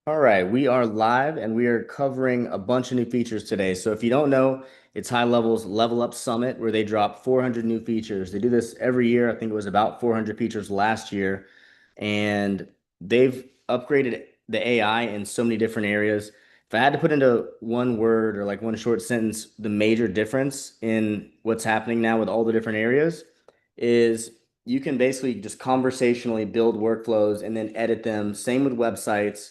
All right, we are live and we are covering a bunch of new features today. So if you don't know, it's High Level's Level Up Summit where they drop 400 new features. They do this every year. I think it was about 400 features last year, and they've upgraded the AI in so many different areas. If I had to put into one word or like one short sentence, the major difference in what's happening now with all the different areas is you can basically just conversationally build workflows and then edit them. Same with websites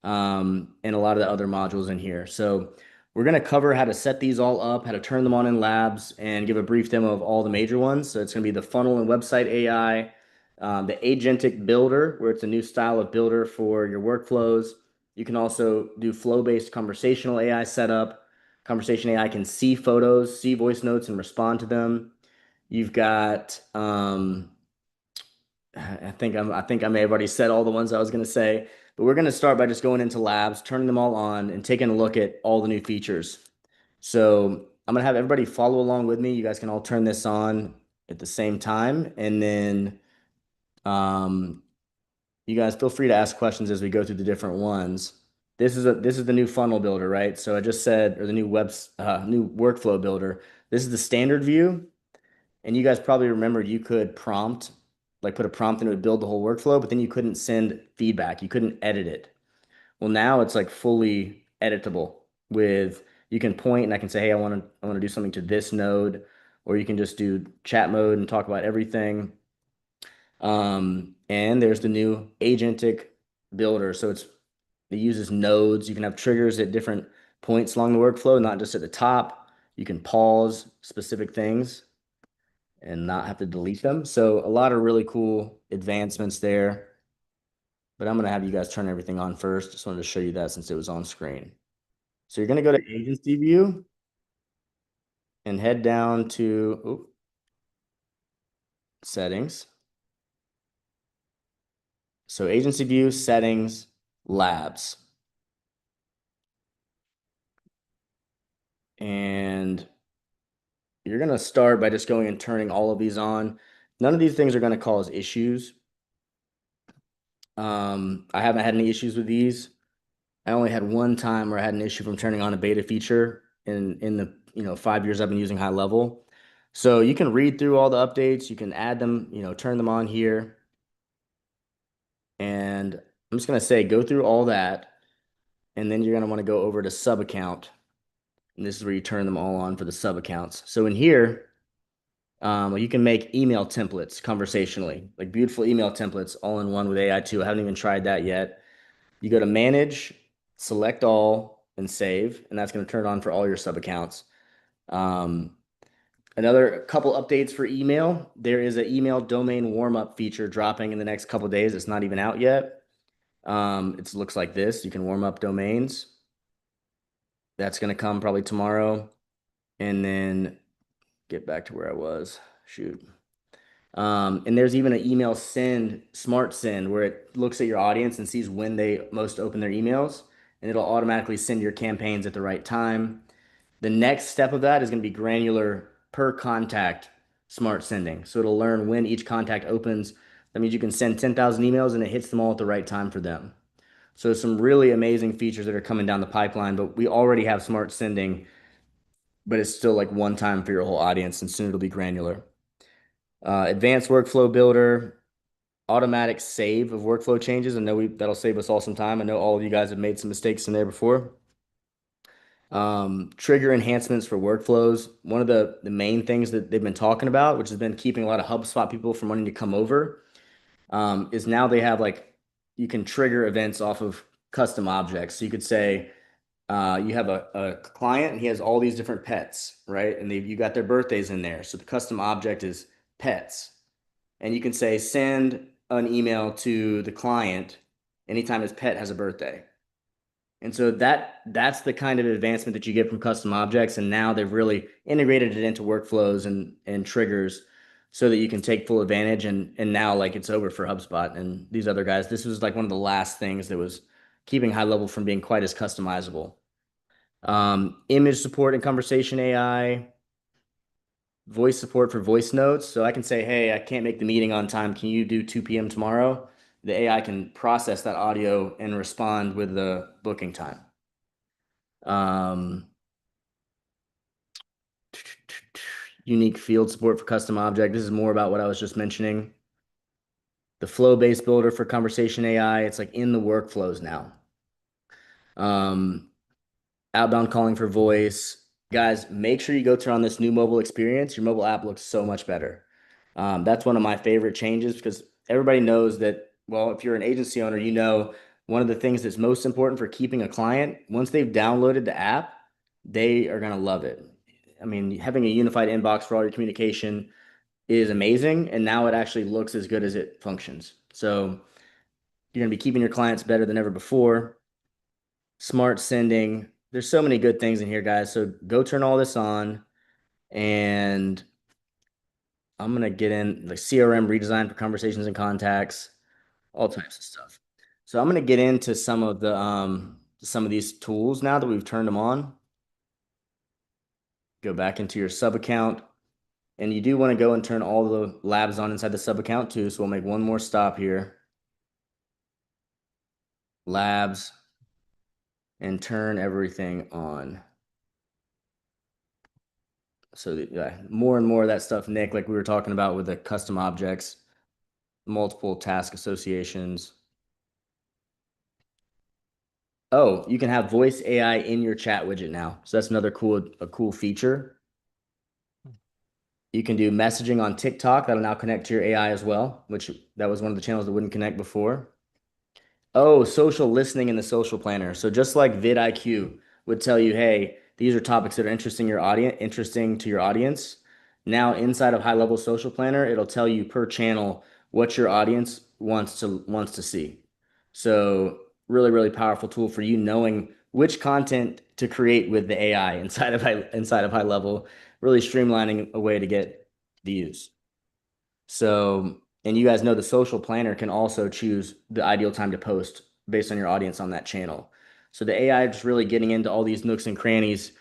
and a lot of the other modules in here. So we're going to cover how to set these all up, how to turn them on in labs, and give a brief demo of all the major ones. So it's going to be the funnel and website AI, the agentic builder, where it's a new style of builder for your workflows. You can also do flow-based conversational AI setup. Conversation AI can see photos, see voice notes, and respond to them. You've got I think I may have already said all the ones I was going to say, but we're going to start by just going into labs, turning them all on, and taking a look at all the new features. So I'm going to have everybody follow along with me. You guys can all turn this on at the same time, and then um, you guys feel free to ask questions as we go through the different ones. This is the new funnel builder, right? So I just said, or the new workflow builder. This is the standard view. And you guys probably remembered you could prompt, like put a prompt and it would build the whole workflow, but then you couldn't send feedback. You couldn't edit it. Well, now it's like fully editable with you can point and I can say, hey, I want to do something to this node, or you can just do chat mode and talk about everything. And there's the new agentic builder. So it uses nodes. You can have triggers at different points along the workflow, not just at the top. You can pause specific things and not have to delete them. So a lot of really cool advancements there. But I'm going to have you guys turn everything on first. Just wanted to show you that since it was on screen. So you're going to go to agency view and head down to settings. So agency view, settings, labs. And you're going to start by just going and turning all of these on. None of these things are going to cause issues. I haven't had any issues with these. I only had one time where I had an issue from turning on a beta feature in the 5 years I've been using High Level. So you can read through all the updates, you can add them, turn them on here. And I'm just gonna say go through all that, and then you're gonna want to go over to sub account. And this is where you turn them all on for the sub accounts. So in here, you can make email templates conversationally, like beautiful email templates all in one with AI too. I haven't even tried that yet. You go to manage, select all, and save, and that's going to turn on for all your sub accounts. Um, Another couple updates for email. There is an email domain warm up feature dropping in the next couple days. It's not even out yet. It looks like this. You can warm up domains. That's going to come probably tomorrow. And then get back to where I was. Shoot. And there's even an email send, smart send, where it looks at your audience and sees when they most open their emails, and it'll automatically send your campaigns at the right time. The next step of that is going to be granular per contact smart sending. So it'll learn when each contact opens. That means you can send 10,000 emails and it hits them all at the right time for them. So some really amazing features that are coming down the pipeline, but we already have smart sending, but it's still like one time for your whole audience, and soon it'll be granular. Advanced workflow builder, automatic save of workflow changes. I know that'll save us all some time. I know all of you guys have made some mistakes in there before. Trigger enhancements for workflows. One of the main things that they've been talking about, which has been keeping a lot of HubSpot people from wanting to come over, is now they have like you can trigger events off of custom objects. So you could say you have a client and he has all these different pets, right? And you got their birthdays in there. So the custom object is pets. And you can say send an email to the client anytime his pet has a birthday. And so that's the kind of advancement that you get from custom objects. And now they've really integrated it into workflows and triggers so that you can take full advantage. And now like it's over for HubSpot and these other guys. This was like one of the last things that was keeping High Level from being quite as customizable. Image support and conversation AI, voice support for voice notes. So I can say, hey, I can't make the meeting on time. Can you do 2 p.m. tomorrow? the AI can process that audio and respond with the booking time. Um, Unique field support for custom object. This is more about what I was just mentioning. The flow-based builder for conversation AI. It's like in the workflows now. Um, Outbound calling for voice. Guys, make sure you go turn on this new mobile experience. Your mobile app looks so much better. That's one of my favorite changes because everybody knows that, well, if you're an agency owner, you know one of the things that's most important for keeping a client, once they've downloaded the app, they are going to love it. I mean, having a unified inbox for all your communication is amazing, and now it actually looks as good as it functions. So you're going to be keeping your clients better than ever before. Smart sending. There's so many good things in here, guys. So go turn all this on, and I'm gonna get in the CRM redesign for conversations and contacts, all types of stuff. So I'm gonna get into some of these tools now that we've turned them on. Go back into your sub account, and you do want to go and turn all the labs on inside the sub account too. So we'll make one more stop here. Labs, and turn everything on. So yeah, more and more of that stuff, Nick, like we were talking about with the custom objects, multiple task associations. Oh, you can have voice AI in your chat widget now. So that's another cool feature. You can do messaging on TikTok. That'll now connect to your AI as well, which that was one of the channels that wouldn't connect before. Oh, social listening in the social planner. So just like vidIQ would tell you, hey, these are topics that are interesting to your audience. Now inside of HighLevel Social Planner, it'll tell you per channel what your audience wants to see. So really powerful tool for you knowing which content to create with the AI inside of HighLevel, really streamlining a way to get views. So, and you guys know the social planner can also choose the ideal time to post based on your audience on that channel. So the AI just really getting into all these nooks and crannies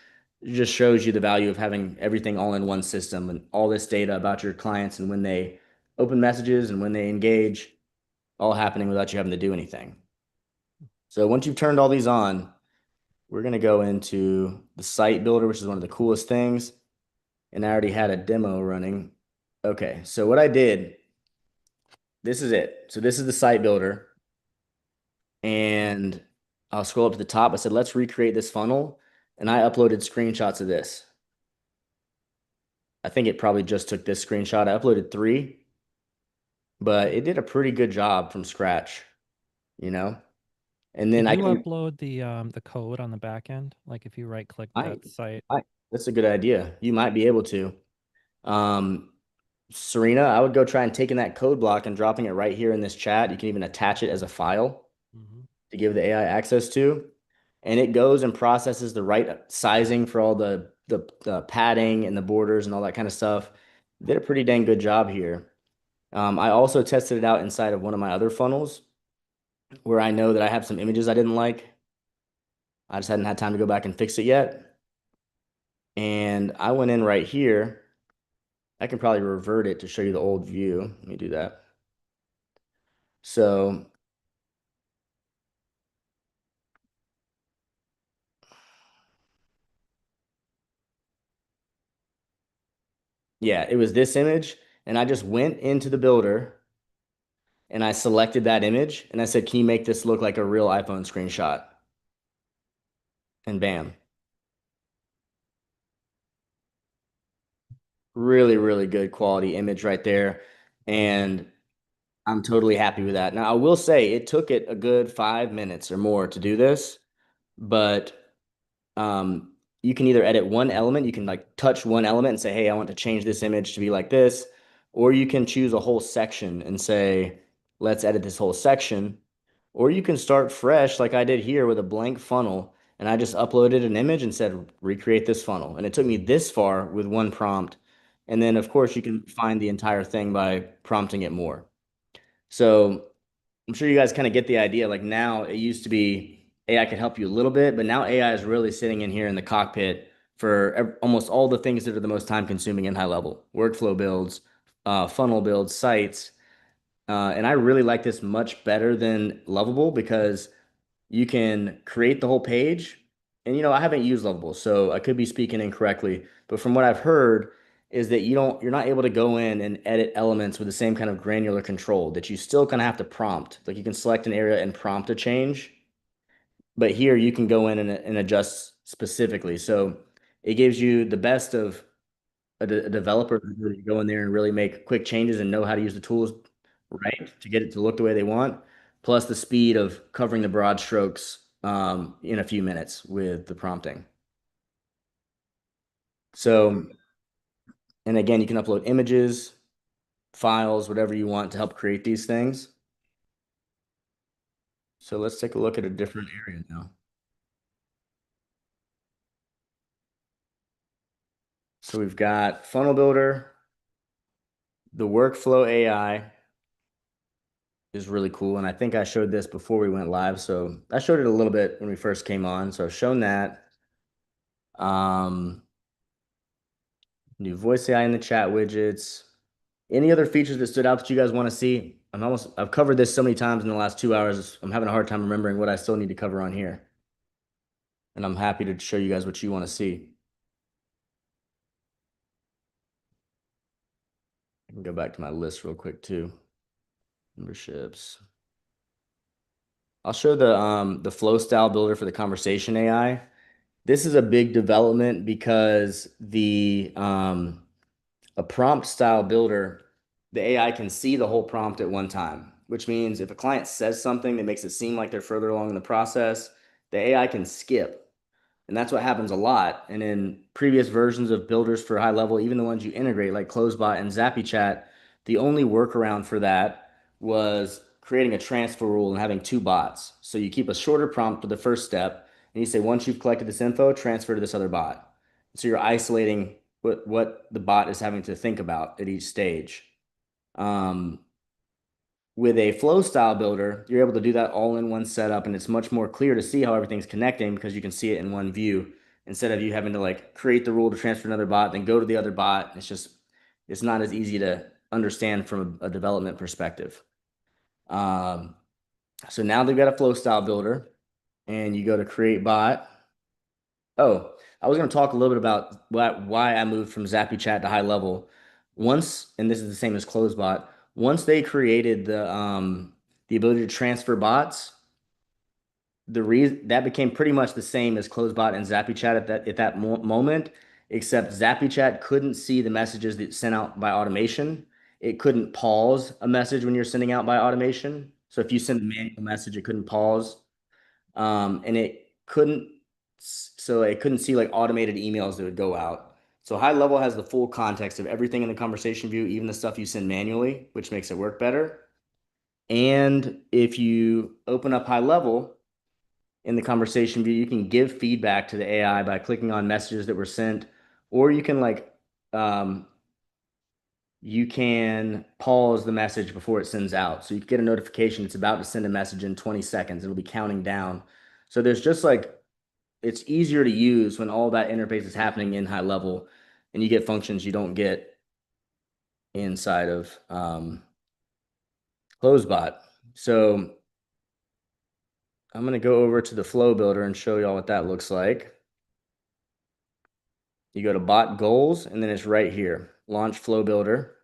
just shows you the value of having everything all in one system and all this data about your clients and when they open messages and when they engage, all happening without you having to do anything. So once you've turned all these on, we're going to go into the site builder, which is one of the coolest things. And I already had a demo running. Okay, so what I did, this is it. So this is the site builder. And I'll scroll up to the top. I said, let's recreate this funnel. And I uploaded screenshots of this. I think it probably just took this screenshot. I uploaded 3, but it did a pretty good job from scratch, you know? And then Did I you can, upload the code on the back end? Like if you right click I, that site? that's a good idea. You might be able to. Um, Serena, I would go try and taking that code block and dropping it right here in this chat. You can even attach it as a file Hmm. to give the AI access to, and it goes and processes the right sizing for all the padding and the borders and all that kind of stuff. Did a pretty dang good job here. I also tested it out inside of one of my other funnels where I know that I have some images I didn't like. I just hadn't had time to go back and fix it yet. And I went in right here. I can probably revert it to show you the old view. Let me do that. So yeah, it was this image, and I just went into the builder and I selected that image and I said, can you make this look like a real iPhone screenshot? And bam, really good quality image right there. And I'm totally happy with that. Now, I will say it took it a good 5 minutes or more to do this, but um, you can either edit one element, you can like touch one element and say, hey, I want to change this image to be like this, or you can choose a whole section and say, let's edit this whole section. Or you can start fresh like I did here with a blank funnel and I just uploaded an image and said, recreate this funnel. And it took me this far with one prompt. And then, of course, you can find the entire thing by prompting it more. So I'm sure you guys kind of get the idea. Like now, it used to be AI could help you a little bit, but now AI is really sitting in here in the cockpit for almost all the things that are the most time consuming in HighLevel workflow builds, funnel builds, sites. And I really like this much better than Lovable because you can create the whole page. And I haven't used Lovable, so I could be speaking incorrectly. But from what I've heard, is that you're not able to go in and edit elements with the same kind of granular control that you still kind of have to prompt. Like you can select an area and prompt a change, but here you can go in and adjust specifically. So it gives you the best of a developer to really go in there and really make quick changes and know how to use the tools right to get it to look the way they want, plus the speed of covering the broad strokes in a few minutes with the prompting. So, and again, you can upload images, files, whatever you want to help create these things. So let's take a look at a different area now. So we've got Funnel Builder, the Workflow AI is really cool. And I think I showed this before we went live. So I showed it a little bit when we first came on. So I've shown that. Um, New voice AI in the chat widgets. Any other features that stood out that you guys want to see? I've covered this so many times in the last 2 hours. I'm having a hard time remembering what I still need to cover on here. And I'm happy to show you guys what you want to see. I can go back to my list real quick too. Memberships. I'll show the flow style builder for the conversation AI. This is a big development because the a prompt style builder, the AI can see the whole prompt at one time, which means if a client says something that makes it seem like they're further along in the process, the AI can skip. And that's what happens a lot. And in previous versions of builders for HighLevel, even the ones you integrate like CloseBot and ZappyChat, the only workaround for that was creating a transfer rule and having two bots. So you keep a shorter prompt for the first step, and you say, once you've collected this info, transfer to this other bot. So you're isolating what the bot is having to think about at each stage. Um, with a flow style builder, you're able to do that all in one setup, and it's much more clear to see how everything's connecting because you can see it in one view instead of you having to like create the rule to transfer another bot, then go to the other bot. It's not as easy to understand from a development perspective. Um, so now they've got a flow style builder, and you go to create bot. Oh, I was going to talk a little bit about why I moved from ZappyChat to HighLevel. Once, and this is the same as CloseBot, once they created the ability to transfer bots, the reason that became pretty much the same as CloseBot and ZappyChat at that moment, except ZappyChat couldn't see the messages that sent out by automation. It couldn't pause a message when you're sending out by automation. So if you send a manual message, it couldn't pause, and it couldn't see like automated emails that would go out. So HighLevel has the full context of everything in the conversation view, even the stuff you send manually, which makes it work better. And if you open up HighLevel in the conversation view, you can give feedback to the AI by clicking on messages that were sent, or um, you can pause the message before it sends out. So you get a notification it's about to send a message in 20 seconds. It'll be counting down. So there's just like it's easier to use when all that interface is happening in HighLevel, and you get functions you don't get inside of CloseBot. So I'm going to go over to the flow builder and show y'all what that looks like. You go to bot goals, and then it's right here, launch flow builder.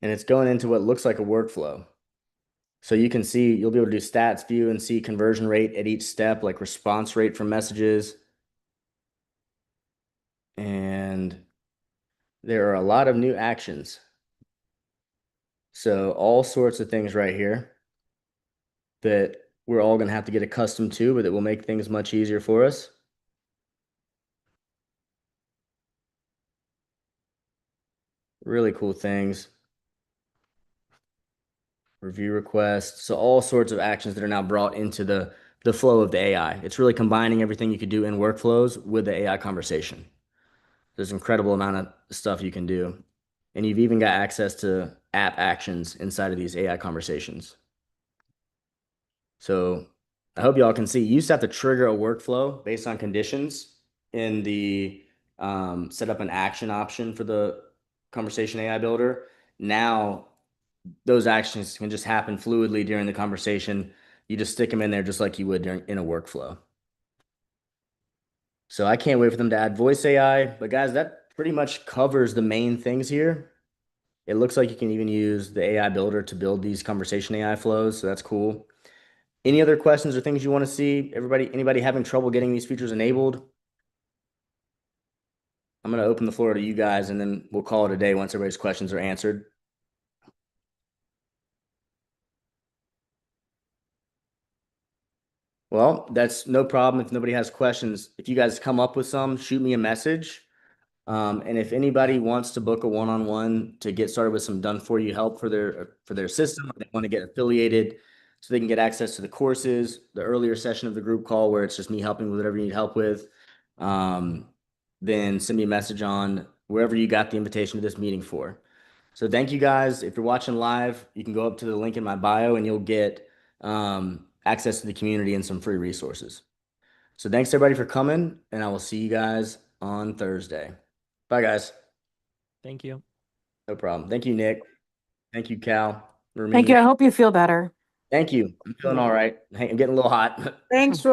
And it's going into what looks like a workflow. So you can see, you'll be able to do stats view and see conversion rate at each step, like response rate from messages. And there are a lot of new actions. So all sorts of things right here that we're all going to have to get accustomed to, but that will make things much easier for us. Really cool things. Review requests. So all sorts of actions that are now brought into the flow of the AI. It's really combining everything you could do in workflows with the AI conversation. There's an incredible amount of stuff you can do. And you've even got access to app actions inside of these AI conversations. So I hope y'all can see. You used to have to trigger a workflow based on conditions in the set up an action option for the conversation AI builder. Now those actions can just happen fluidly during the conversation. You just stick them in there just like you would during in a workflow. So I can't wait for them to add voice AI. But guys, that pretty much covers the main things here. It looks like you can even use the AI builder to build these conversation AI flows. So that's cool. Any other questions or things you want to see? Anybody having trouble getting these features enabled? I'm going to open the floor to you guys and then we'll call it a day once everybody's questions are answered. Well, that's no problem if nobody has questions. If you guys come up with some, shoot me a message. And if anybody wants to book a one-on-one to get started with some done for you help for their system, or they want to get affiliated so they can get access to the courses, the earlier session of the group call where it's just me helping with whatever you need help with, then send me a message on wherever you got the invitation to this meeting for. So thank you guys. If you're watching live, you can go up to the link in my bio and you'll get access to the community and some free resources. So thanks everybody for coming, and I will see you guys on Thursday. Bye, guys. Thank you. No problem. Thank you, Nick. Thank you, Cal. Thank you. Ramin. I hope you feel better. Thank you. I'm feeling all right. Hey, I'm getting a little hot. Thanks,